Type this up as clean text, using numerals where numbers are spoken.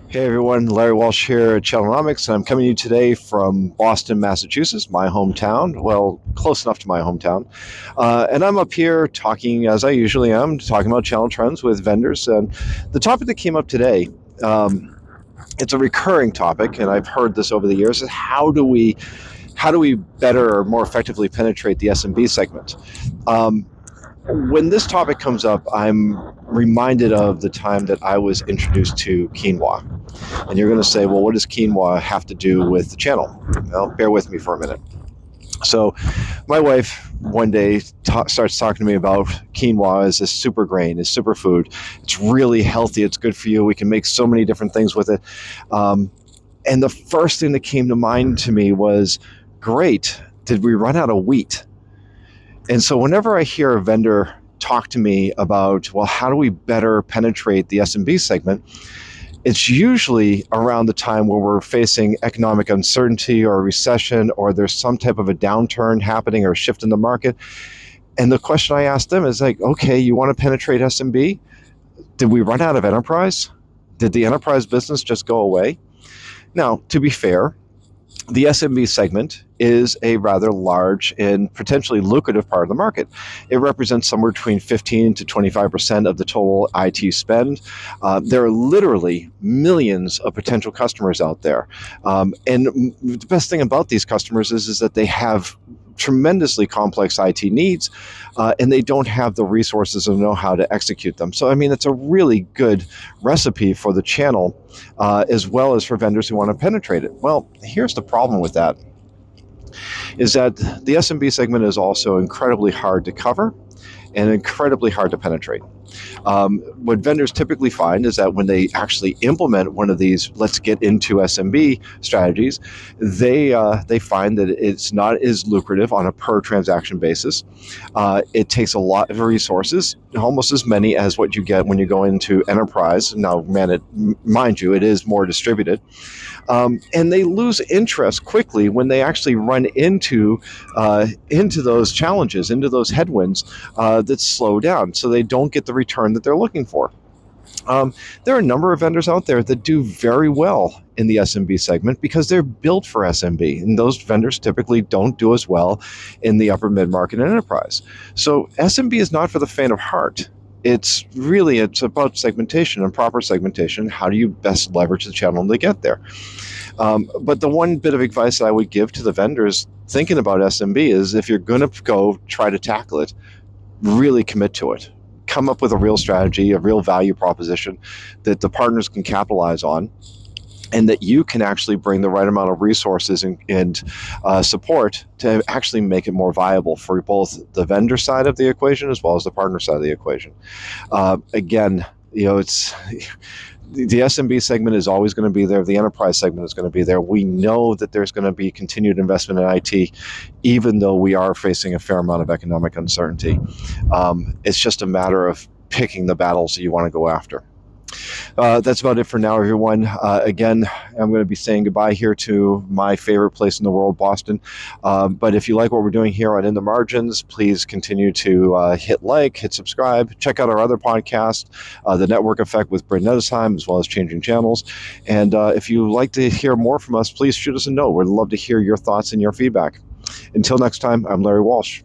Hey everyone, Larry Walsh here at Chellenomics, and I'm coming to you today from Boston, Massachusetts, my hometown. Well, close enough to my hometown. And I'm up here talking, as I usually am, talking about channel trends with vendors. And the topic that came up today, um, it's a recurring topic, and I've heard this over the years, is how do we better or more effectively penetrate the SMB segment? Um, when this topic comes up, I'm reminded of the time that I was introduced to quinoa. And you're going to say, well, what does quinoa have to do with the channel? Well, bear with me for a minute. So, my wife one day starts talking to me about quinoa as a super grain, as superfood. It's really healthy. It's good for you. We can make so many different things with it. Um, and the first thing that came to mind to me was, great, did we run out of wheat? And so, whenever I hear a vendor talk to me about, well, how do we better penetrate the SMB segment? It's usually around the time where we're facing economic uncertainty or a recession, or there's some type of a downturn happening or a shift in the market. And the question I ask them is like, okay, you want to penetrate SMB? Did we run out of enterprise? Did the enterprise business just go away? Now, to be fair, the SMB segment is a rather large and potentially lucrative part of the market. It represents somewhere between 15 to 25% of the total IT spend. There are literally millions of potential customers out there. And the best thing about these customers is that they have tremendously complex IT needs, and they don't have the resources and know how to execute them. So, I mean, it's a really good recipe for the channel, as well as for vendors who want to penetrate it. Well, here's the problem with that, is that the SMB segment is also incredibly hard to cover and incredibly hard to penetrate. What vendors typically find is that when they actually implement one of these "let's get into SMB" strategies, they find that it's not as lucrative on a per transaction basis. It takes a lot of resources, almost as many as what you get when you go into enterprise. Now, mind you, it is more distributed. And they lose interest quickly when they actually run into those challenges, into those headwinds that slow down, so they don't get the return that they're looking for. There are a number of vendors out there that do very well in the SMB segment because they're built for SMB, and those vendors typically don't do as well in the upper mid-market and enterprise. So SMB is not for the faint of heart. It's about segmentation and proper segmentation. How do you best leverage the channel to get there? But the one bit of advice that I would give to the vendors thinking about SMB is, if you're going to go try to tackle it, really commit to it. Come up with a real strategy, a real value proposition that the partners can capitalize on, and that you can actually bring the right amount of resources and support to actually make it more viable for both the vendor side of the equation as well as the partner side of the equation. Again, it's the SMB segment is always going to be there. The enterprise segment is going to be there. We know that there's going to be continued investment in IT, even though we are facing a fair amount of economic uncertainty. It's just a matter of picking the battles that you want to go after. That's about it for now, everyone. Again, I'm going to be saying goodbye here to my favorite place in the world, Boston. But if you like what we're doing here on In the Margins, please continue to hit like, hit subscribe, check out our other podcast, The Network Effect with Bryn Nettesheim, as well as Changing Channels. And if you'd like to hear more from us, please shoot us a note. We'd love to hear your thoughts and your feedback. Until next time, I'm Larry Walsh.